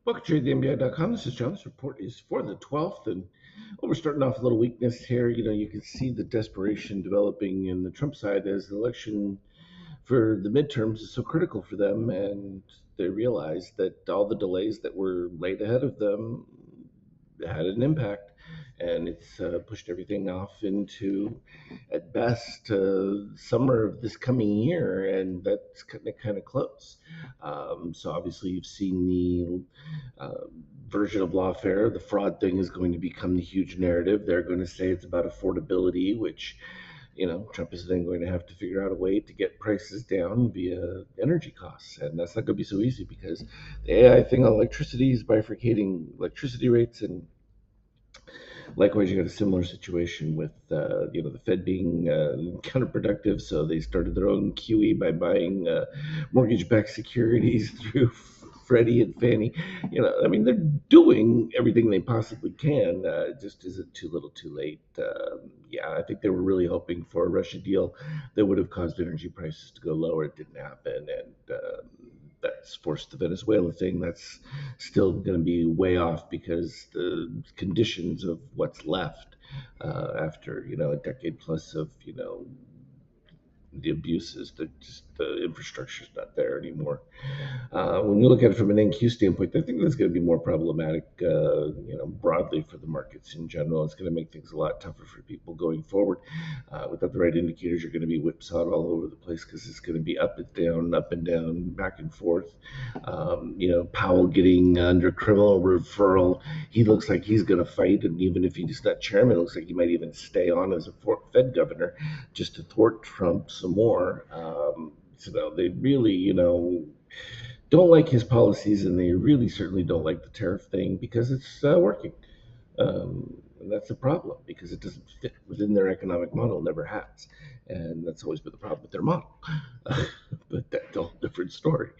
Welcome to TradeTheMBI.com. This is John. This report is for the 12th, and we're starting off a little weakness here. You can see the desperation developing in the Trump side as the election for the midterms is so critical for them, and they realize that all the delays that were laid ahead of them had an impact, and it's pushed everything off into, at best, summer of this coming year, and that's kind of close. So obviously, you've seen the version of lawfare. The fraud thing is going to become the huge narrative. They're going to say it's about affordability, which Trump is then going to have to figure out a way to get prices down via energy costs. And that's not going to be so easy because the AI thing on electricity is bifurcating electricity rates. And likewise, you got a similar situation with, the Fed being counterproductive. So they started their own QE by buying mortgage-backed securities through Freddie and Fannie. I mean, they're doing everything they possibly can. It just isn't too little, too late. Yeah, I think they were really hoping for a Russia deal that would have caused energy prices to go lower. It didn't happen, and that's forced the Venezuela thing. That's still going to be way off because the conditions of what's left after a decade plus of the abuses, the infrastructure is not there anymore. When you look at it from an NQ standpoint, I think that's going to be more problematic, broadly for the markets in general. It's going to make things a lot tougher for people going forward. Without the right indicators, you're going to be whipsawed all over the place because it's going to be up and down, back and forth. Powell getting under criminal referral. He looks like he's going to fight, and even if he's not chairman, it looks like he might even stay on as a Fed governor just to thwart Trump some more. So they really, don't like his policies, and they really certainly don't like the tariff thing because it's working. And that's a problem because it doesn't fit within their economic model, never has. And that's always been the problem with their model. But that's a whole different story.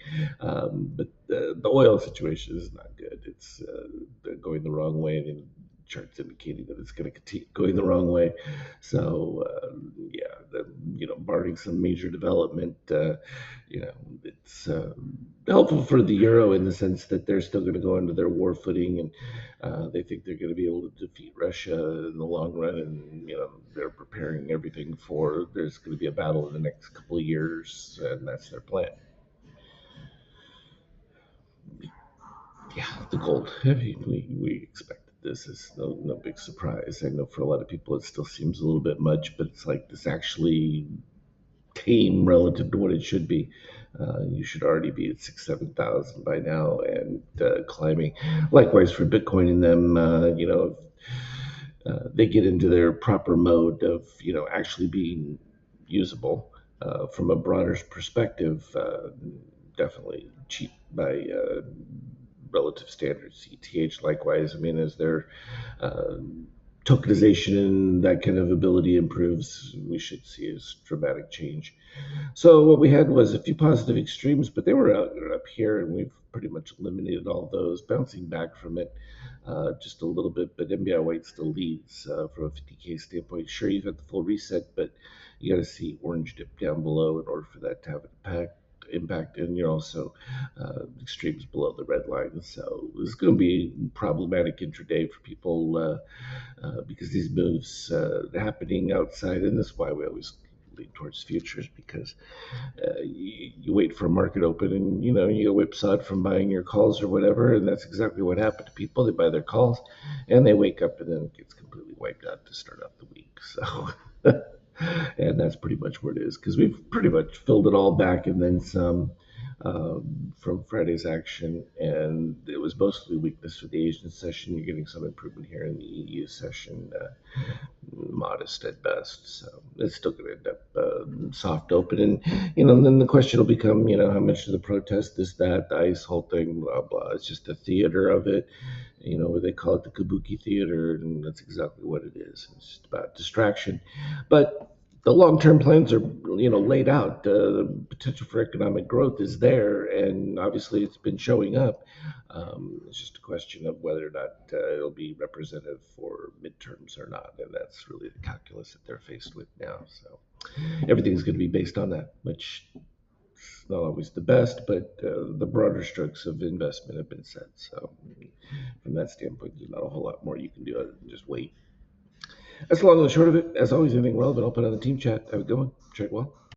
But the oil situation is not good. It's going the wrong way, and charts indicating that it's going to continue going the wrong way. So, yeah, barring some major development, it's helpful for the euro in the sense that they're still going to go into their war footing, and they think they're going to be able to defeat Russia in the long run, and they're preparing everything for there's going to be a battle in the next couple of years, and that's their plan. Yeah, the gold. I mean, we expected this. It's no big surprise. I know for a lot of people it still seems a little bit much, but it's like this actually tame relative to what it should be. You should already be at 6, 7,000 by now and climbing. Likewise for Bitcoin and them, they get into their proper mode of actually being usable from a broader perspective. Definitely cheap by relative standards. ETH likewise. I mean, as their uh, tokenization and that kind of ability improves, we should see a dramatic change. So what we had was a few positive extremes, but they were up here, and we've pretty much eliminated all those, bouncing back from it just a little bit. But MBI White still leads from a 50K standpoint. Sure, you've got the full reset, but you got to see orange dip down below in order for that to have an impact, and you're also extremes below the red line. So it's going to be problematic intraday for people because these moves happening outside, and that's why we always lean towards futures because you wait for a market open, and you get whipsawed from buying your calls or whatever, and that's exactly what happened to people. They buy their calls and they wake up, and then it gets completely wiped out to start out the week. So and that's pretty much where it is because we've pretty much filled it all back and then some from Friday's action, and it was mostly weakness for the Asian session. You're getting some improvement here in the EU session, modest at best. So it's still going to end up soft open, and then the question will become, how much of the protest is that the ICE whole thing, blah blah. It's just a theater of it. They call it the Kabuki theater, and that's exactly what it is. It's just about distraction, but the long-term plans are laid out. The potential for economic growth is there, and obviously it's been showing up. It's just a question of whether or not it'll be representative for midterms or not, and that's really the calculus that they're faced with now. So everything's going to be based on that, which It's not always the best, but the broader strokes of investment have been set. So from that standpoint, there's not a whole lot more you can do other than just wait. That's the long and the short of it. As always, anything relevant, I'll put on the team chat. Have a good one. Check well.